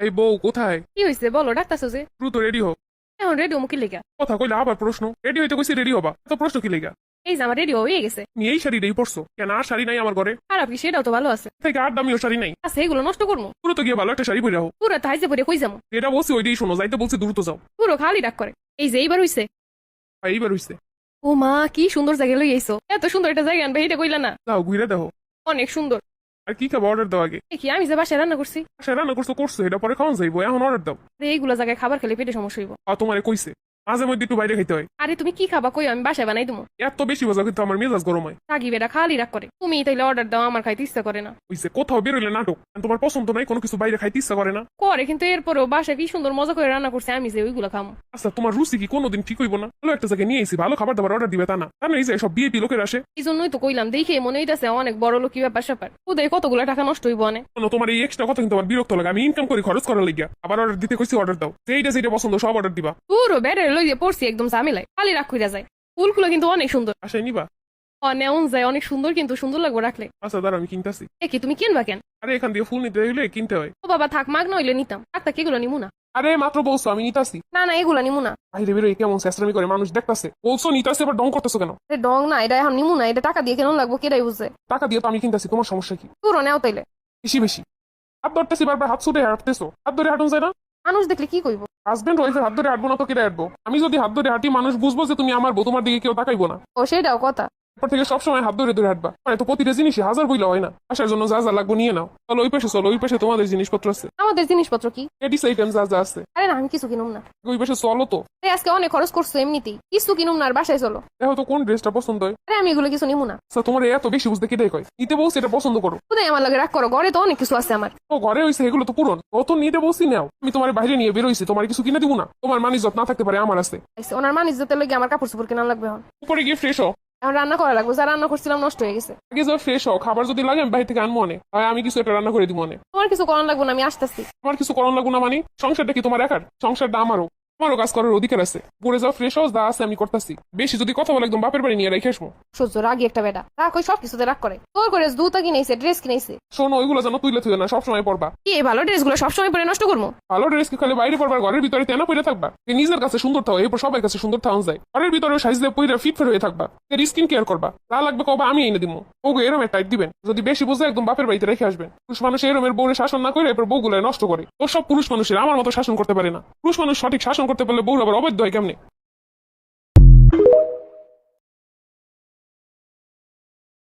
এই বউ কোথায়? কি হয়েছে বলো, ডাকতাছো যে? দ্রুত রেডি হো। এখন রেডি মুখে লেগা? কথা কইলে আবার প্রশ্ন। রেডি হইতে কইছি রেডি হবা, তো প্রশ্ন কি লেগা? এই যে আমার রেডি হয়ে গেছে। তুমি এই শাড়িটাই পরছো কেন? আর শাড়ি নাই আমার ঘরে? খারাপ কি? সেটাও তো ভালো আছে। থেকে আর দামিও শাড়ি নাই। আছে, এগুলো নষ্ট করবো? দ্রুত গিয়ে ভালো একটা শাড়ি পরে রাখো। পুরো তো হাইজে পরে কই যাবো? যেটা বলছি ওইটাই শোনো, যাইতে বলছি দ্রুত যাও। পুরো খালি ডাক করে। এই যে এইবার হইছে। এইবার হইছে। ও মা, কি সুন্দর জায়গা লই আইছো। এত সুন্দর একটা জায়গা আনবে এটা কইলা না? যাও ঘুরে দেখো। অনেক সুন্দর। আর কি খাবো অর্ডার দাও আগে। কি আমি যে বাসায় রান্না করছি? সে রান্না করছো করছো, এটা পরে খাওয়ান যাইবো, এখন অর্ডার দাও। এইগুলো জায়গায় খাবার খেলে পেটে সমস্যা হইব। আর তোমারে কইছে মাঝে মধ্যে একটু বাইরে খাইতে হয়। আরে তুমি কি খাবা কই, আমি বাসায় বানাই দেবো। এত বেশি বাজাও কিন্তু আমার মেজাজ গরম হয়। রাগি বেটা খালি রাগ করে। তুমি তাইলে অর্ডার দাও, আমার খাইতে ইচ্ছা করে না। হইছে কোথাও বেরোইলে নাটক। আর তোমার পছন্দ নাই কোনো কিছু, বাইরে খাইতে ইচ্ছা করে না। করে কিন্তু এরপরেও বাসায় কি সুন্দর মজা করে রান্না করছে, আমি যে ওইগুলো খামো। আচ্ছা তোমার রুচি কি কোনোদিন ঠিক হইব না? ভালো একটা জায়গায় নিয়ে এসি, ভালো খাবার দাবার অর্ডার দিবে তা না। তা না এই যে সব বিএপি লোকের আসে। এই জন্যই তো কইলাম, দেখে মনে হইতাছে অনেক বড় লোক ব্যাপার স্যাপার। ওদের কতগুলো টাকা নষ্ট হইব অনেক। শোনো, তোমার এই এক্সট্রা কথা কিন্তু আমার বিরক্ত লাগে। আমি ইনকাম করি খরচ করার লাগিয়া, আবার অর্ডার দিতে কইছি অর্ডার দাও। যেটা পছন্দ সব অর্ডার দিবা। পুরো বেড়ে লইয়ে পড়ছি একদম ঝামেলায়, খালি রাগ কইরা যায়। ফুলগুলো কিন্তু অনেক সুন্দর। আশাই নিবা? নেওন যায় অনেক সুন্দর, কিন্তু সুন্দর লাগবে রাখলে। আচ্ছা দাঁড়া আমি কিনতেছি। এ কি তুমি কিনবা কেন? আরে এখান দিয়ে ফুল নিতে হইলে কিনতে হয়। ও বাবা থাক, মাগ নইলে নিতাম। ডাক্তার এগুলো নিমু না। আরে মাত্র বলছো আমি নিতাছি। না না, এগুলো নিমু না। বাইরে বেরোয় কেমন চেষ্টামি করে, মানুষ দেখতাছে। বলছো নিতাছি, আবার ডং করতেছো কেন? ডং না, এটা এখন নিমু না। এটা টাকা দিয়ে কেন লাগবো, কেটাই বুঝছে। টাকা দিয়ে তো আমি কিনতাছি, তোমার সমস্যা কি? পুরো নেও তাইলে। বেশি বেশি হাত ধরতেছি, বারবার হাত ছুটে হাঁটতেছো। হাত ধরে হাঁটুন যায় না? মানুষ দেখলে কি কইব? হাজবেন্ড ওয়াইফের হাত ধরে হাঁটবো না তো কেটে হাঁটবো? আমি যদি হাত ধরে হাঁটি মানুষ বুঝবো যে তুমি আমার বউ, তোমার দিকে কেউ তাকাইবো না। ও সেটাও কথা। এরপর থেকে সবসময় হাত ধরে ধরে হাঁটবা। মানে তো প্রতিটা জিনিসই হাজার বইলা হয় না। আসার জন্য যা যা লাগবো নিয়ে নাও। চলো ওই পাশে, চলো ওই পাশে তোমাদের জিনিসপত্র আছে। আমাদের জিনিসপত্র কি? লেডিস আইটেম যা যা আছে। আরে না, আমি কিছু কিনুম না। ওই পাশে চলো তো। আরে আজকে অনেক খরচ করছো এমনিতেই, কিছু কিনুম না। আর বাসায় চলো। দেখো তো কোন ড্রেসটা পছন্দ হয়। আরে আমি এগুলো কিছু নিমু না। আচ্ছা তোমার এত বেশি বুঝতে কেটাই কয়? নিতে বলছি এটা পছন্দ করো। কোথায় আমার লাগে রাগ করো? ঘরে তো অনেক কিছু আছে আমার। ও ঘরে হয়েছে, এগুলো তো পুরন। কত নিতে বলছি নাও। আমি তোমার বাইরে নিয়ে বেরোইছি, তোমার কিছু কিনে দিব না? তোমার মানিজত না থাকতে পারে, আমার আছে। ওনার মানুষ যেতে লাগে আমার কাপড় চোপড় কেনা লাগবে এখন। উপরে গিয়ে ফ্রেশ হও। এখন রান্না করা লাগবে, যা রান্না করছিলাম নষ্ট হয়ে গেছে। আগে যাও ফ্রেশ হও। খাবার যদি লাগে আমি বাইরে থেকে আনবো অনেক, আমি কিছু একটা রান্না করে দিব অনেক। তোমার কিছু করার লাগবে না, আমি আসতেছি। আমার কিছু করণ লাগবো না মানে? সংসারটা কি তোমার একার? সংসারটা আমারও। আমারও কাজ করার অধিকার আছে। পরে যাও ফ্রেশ হাউস, যা আছে আমি করতেছি। বেশি যদি কথা বলে একদম বাপের বাড়ি নিয়ে রেখে আসবো। সহ্য রাগি একটা বেটা, রাগ ওই সব কিছুতে রাগ করে। তোর করে জুতা কিনেছে, ড্রেস কিনেছে। শোনো ওইগুলো যেন তুইলে তুই না, সবসময় পড়বা। কি এই ভালো ড্রেসগুলো সবসময় পরে নষ্ট করবো? ভালো ড্রেস কি খালি বাইরে পড়বার, ঘরের ভিতরে তেনা পরে থাকবা? নিজের কাছে সুন্দর থাও, এরপর সবার কাছে সুন্দর থাউন যায়। ঘরের ভিতরে সাইজ দিয়ে পরে ফিট ফের হয়ে থাকবা। স্কিন কেয়ার করবা, যা লাগবে কবা আমি এনে দিব। ওগো এরম টাইট দিবেন। যদি বেশি বুঝে একদম বাপের বাড়িতে রেখে আসবেন। পুরুষ মানুষ এরমের বউরে শাসন না করে এরপর বউগুলো নষ্ট করে। তো সব পুরুষ মানুষের আমার মতো শাসন করতে পারে না। পুরুষ মানুষ সঠিক শাসন করতে পারলে বউর আবার অবৈধ হয় কেমনে?